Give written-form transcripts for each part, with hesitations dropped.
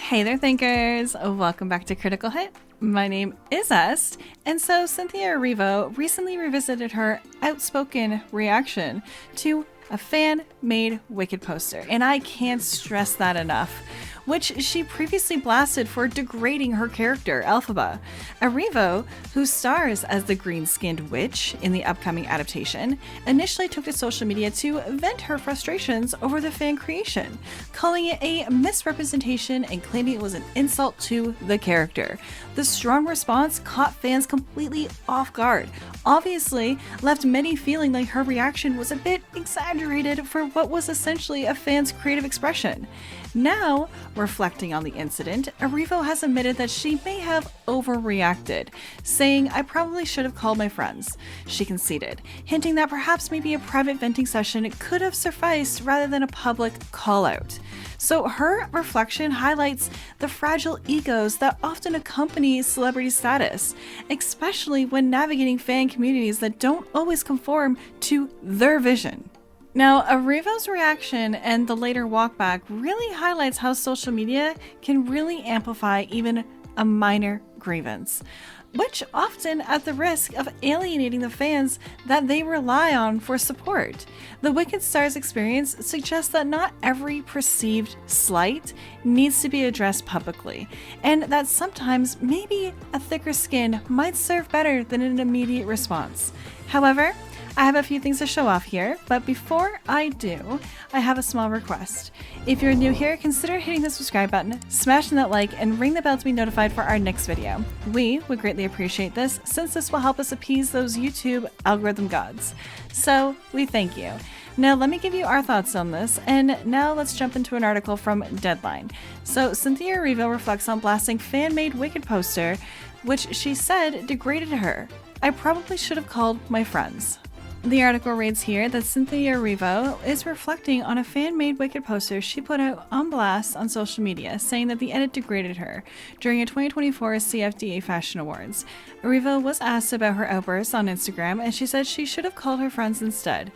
Hey there, thinkers! Welcome back to Critical Hit. My name is Est, and so Cynthia Erivo recently revisited her outspoken reaction to a fan-made Wicked poster, and I can't stress that enough, which she previously blasted for degrading her character, Elphaba. Erivo, who stars as the green-skinned witch in the upcoming adaptation, initially took to social media to vent her frustrations over the fan creation, calling it a misrepresentation and claiming it was an insult to the character. The strong response caught fans completely off guard, obviously left many feeling like her reaction was a bit exaggerated for what was essentially a fan's creative expression. Now, reflecting on the incident, Erivo has admitted that she may have overreacted, saying, "I probably should have called my friends." She conceded, hinting that perhaps maybe a private venting session could have sufficed rather than a public call-out. So her reflection highlights the fragile egos that often accompany celebrity status, especially when navigating fan communities that don't always conform to their vision. Now, Erivo's reaction and the later walkback really highlights how social media can really amplify even a minor grievance, which often at the risk of alienating the fans that they rely on for support. The Wicked Star's experience suggests that not every perceived slight needs to be addressed publicly, and that sometimes maybe a thicker skin might serve better than an immediate response. However, I have a few things to show off here, but before I do, I have a small request. If you're new here, consider hitting the subscribe button, smashing that like, and ring the bell to be notified for our next video. We would greatly appreciate this, since this will help us appease those YouTube algorithm gods. So, we thank you. Now let me give you our thoughts on this, and now let's jump into an article from Deadline. So Cynthia Erivo reflects on blasting fan-made Wicked poster, which she said degraded her. "I probably should have called my friends." The article reads here that Cynthia Erivo is reflecting on a fan-made Wicked poster she put out on blast on social media, saying that the edit degraded her during a 2024 CFDA Fashion Awards. Erivo was asked about her outbursts on Instagram, and she said she should have called her friends instead.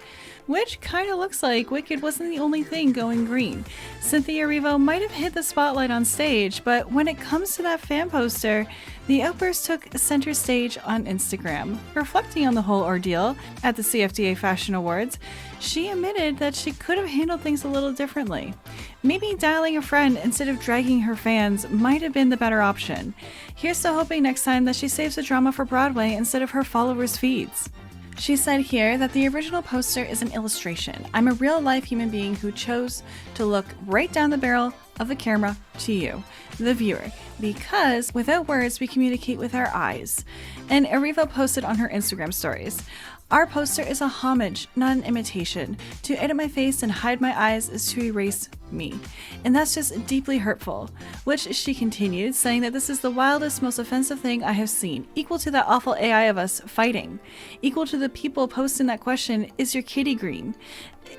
Which kinda looks like Wicked wasn't the only thing going green. Cynthia Erivo might have hit the spotlight on stage, but when it comes to that fan poster, the outburst took center stage on Instagram. Reflecting on the whole ordeal at the CFDA Fashion Awards, she admitted that she could have handled things a little differently. Maybe dialing a friend instead of dragging her fans might have been the better option. Here's to hoping next time that she saves the drama for Broadway instead of her followers' feeds. She said here that the original poster is an illustration. "I'm a real-life human being who chose to look right down the barrel of the camera to you, the viewer, because without words we communicate with our eyes." And Erivo posted on her Instagram stories, "Our poster is a homage, not an imitation. To edit my face and hide my eyes is to erase me. And that's just deeply hurtful." Which she continued, saying that "this is the wildest, most offensive thing I have seen, equal to that awful AI of us fighting, equal to the people posting that question, is your kitty green?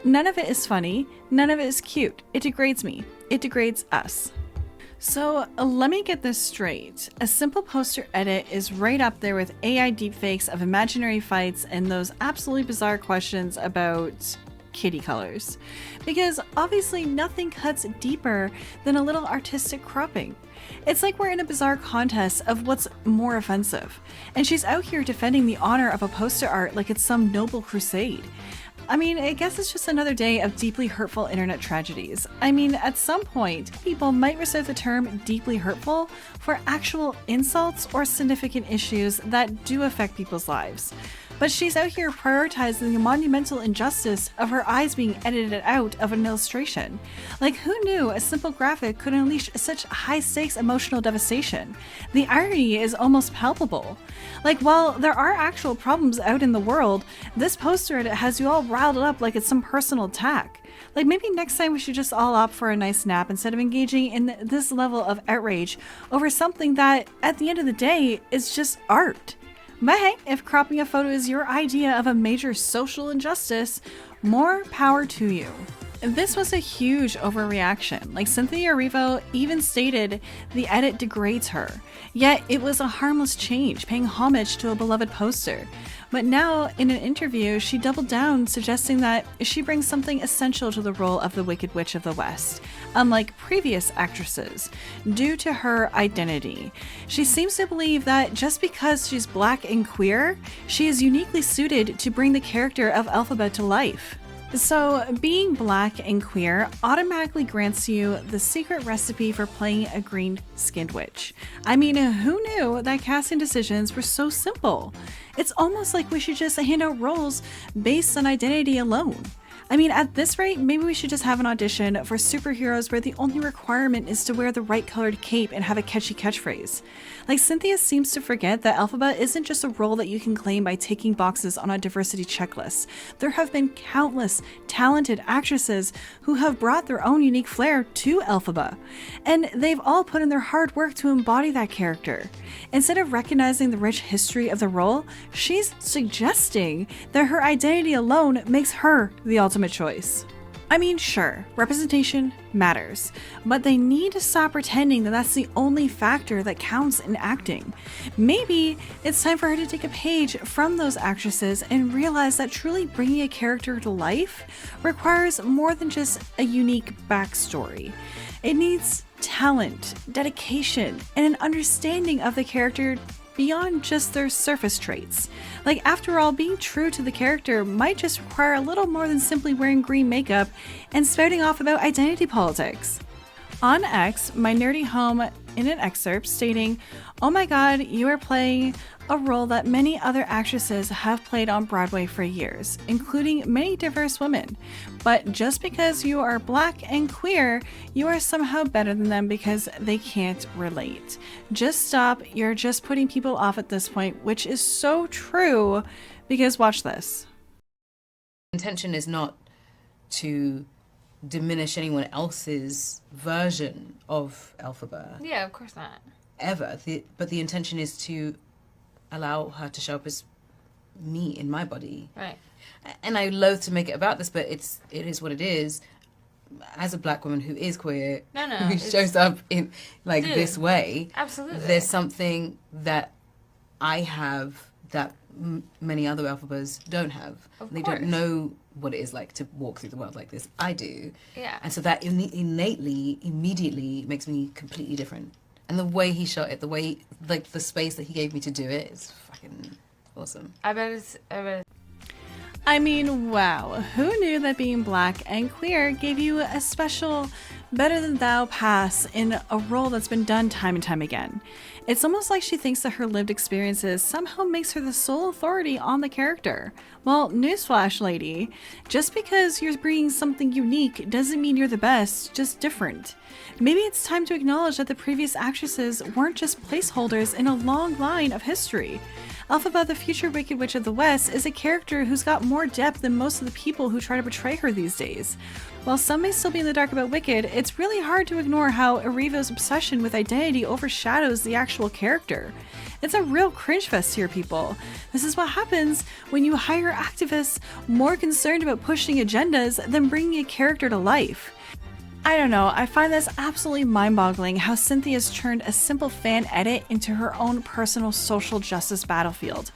None of it is funny, none of it is cute. It degrades me. It degrades us." So let me get this straight. A simple poster edit is right up there with AI deepfakes of imaginary fights and those absolutely bizarre questions about kitty colors. Because obviously nothing cuts deeper than a little artistic cropping. It's like we're in a bizarre contest of what's more offensive. And she's out here defending the honor of a poster art like it's some noble crusade. I mean, I guess it's just another day of deeply hurtful internet tragedies. I mean, at some point, people might reserve the term deeply hurtful for actual insults or significant issues that do affect people's lives. But she's out here prioritizing the monumental injustice of her eyes being edited out of an illustration. Like, who knew a simple graphic could unleash such high-stakes emotional devastation? The irony is almost palpable. Like, while there are actual problems out in the world, this poster edit has you all riled up like it's some personal attack. Like, maybe next time we should just all opt for a nice nap instead of engaging in this level of outrage over something that, at the end of the day, is just art. But hey, if cropping a photo is your idea of a major social injustice, more power to you. This was a huge overreaction. Like, Cynthia Erivo even stated the edit degrades her. Yet it was a harmless change, paying homage to a beloved poster. But now, in an interview, she doubled down, suggesting that she brings something essential to the role of the Wicked Witch of the West, unlike previous actresses, due to her identity. She seems to believe that just because she's black and queer, she is uniquely suited to bring the character of Elphaba to life. So, being black and queer automatically grants you the secret recipe for playing a green-skinned witch. I mean, who knew that casting decisions were so simple? It's almost like we should just hand out roles based on identity alone. I mean, at this rate, maybe we should just have an audition for superheroes where the only requirement is to wear the right colored cape and have a catchy catchphrase. Like, Cynthia seems to forget that Elphaba isn't just a role that you can claim by ticking boxes on a diversity checklist. There have been countless talented actresses who have brought their own unique flair to Elphaba, and they've all put in their hard work to embody that character. Instead of recognizing the rich history of the role, she's suggesting that her identity alone makes her the ultimate choice. I mean, sure, representation matters, but they need to stop pretending that that's the only factor that counts in acting. Maybe it's time for her to take a page from those actresses and realize that truly bringing a character to life requires more than just a unique backstory. It needs talent, dedication, and an understanding of the character beyond just their surface traits. Like, after all, being true to the character might just require a little more than simply wearing green makeup and spouting off about identity politics. On X, my nerdy home in an excerpt stating, "Oh my god, you are playing a role that many other actresses have played on Broadway for years, including many diverse women. But just because you are black and queer, you are somehow better than them because they can't relate. Just stop, you're just putting people off at this point," which is so true, because watch this. Intention is not to diminish anyone else's version of Elphaba. Yeah, of course not. Ever. But the intention is to allow her to show up as me in my body. Right. And I loathe to make it about this, but it is what it is. As a black woman who is queer, who shows up in this way, absolutely, there's something that I have that many other Elphabas don't have. They don't know what it is like to walk through the world like this. I do. Yeah. And so that innately, immediately makes me completely different. And the way he shot it, the way, like, the space that he gave me to do it is fucking awesome. I bet. I mean, wow. Who knew that being black and queer gave you a special better than thou pass in a role that's been done time and time again? It's almost like she thinks that her lived experiences somehow makes her the sole authority on the character. Well, newsflash, lady. Just because you're bringing something unique doesn't mean you're the best, just different. Maybe it's time to acknowledge that the previous actresses weren't just placeholders in a long line of history. Elphaba, the future Wicked Witch of the West, is a character who's got more depth than most of the people who try to portray her these days. While some may still be in the dark about Wicked, it's really hard to ignore how Erivo's obsession with identity overshadows the actual character. It's a real cringe fest here, people. This is what happens when you hire activists more concerned about pushing agendas than bringing a character to life. I don't know, I find this absolutely mind-boggling how Cynthia's turned a simple fan edit into her own personal social justice battlefield.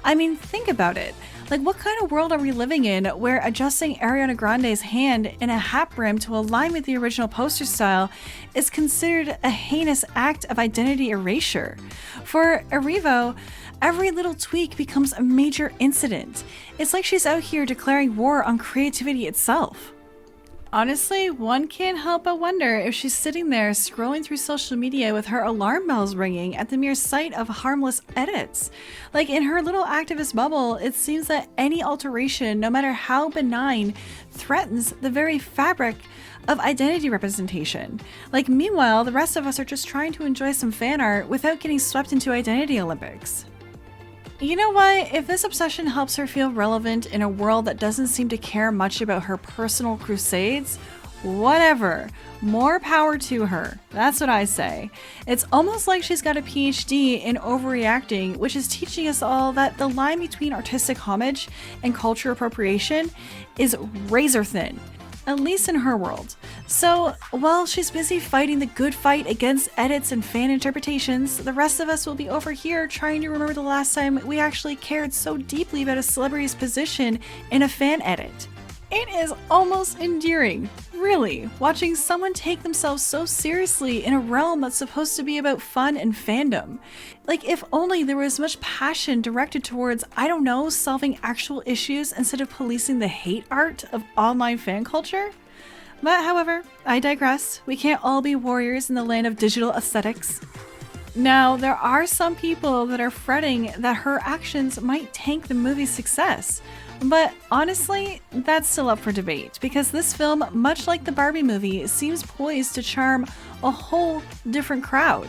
I mean, think about it. Like, what kind of world are we living in where adjusting Ariana Grande's hand in a hat brim to align with the original poster style is considered a heinous act of identity erasure? For Erivo, every little tweak becomes a major incident. It's like she's out here declaring war on creativity itself. Honestly, one can't help but wonder if she's sitting there scrolling through social media with her alarm bells ringing at the mere sight of harmless edits. Like, in her little activist bubble, it seems that any alteration, no matter how benign, threatens the very fabric of identity representation. Like, meanwhile, the rest of us are just trying to enjoy some fan art without getting swept into identity Olympics. You know what? If this obsession helps her feel relevant in a world that doesn't seem to care much about her personal crusades, whatever. More power to her. That's what I say. It's almost like she's got a PhD in overreacting, which is teaching us all that the line between artistic homage and culture appropriation is razor thin. at least in her world. So while she's busy fighting the good fight against edits and fan interpretations, the rest of us will be over here trying to remember the last time we actually cared so deeply about a celebrity's position in a fan edit. It is almost endearing, really, watching someone take themselves so seriously in a realm that's supposed to be about fun and fandom. Like, if only there was much passion directed towards, I don't know, solving actual issues instead of policing the hate art of online fan culture. But however, I digress. We can't all be warriors in the land of digital aesthetics. Now, there are some people that are fretting that her actions might tank the movie's success. But honestly, that's still up for debate, because this film, much like the Barbie movie, seems poised to charm a whole different crowd.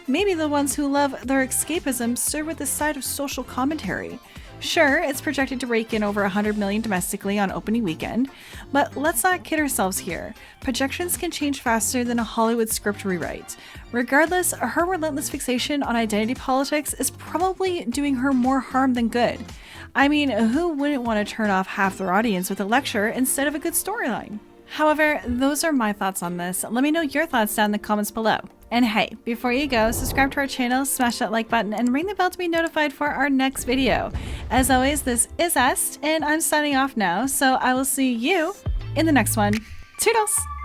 Maybe the ones who love their escapism serve with this side of social commentary. Sure, it's projected to rake in over 100 million domestically on opening weekend, but let's not kid ourselves here. Projections can change faster than a Hollywood script rewrite. Regardless, her relentless fixation on identity politics is probably doing her more harm than good. I mean, who wouldn't want to turn off half their audience with a lecture instead of a good storyline? However, those are my thoughts on this. Let me know your thoughts down in the comments below. And hey, before you go, subscribe to our channel, smash that like button, and ring the bell to be notified for our next video. As always, this is Est, and I'm signing off now, so I will see you in the next one. Toodles!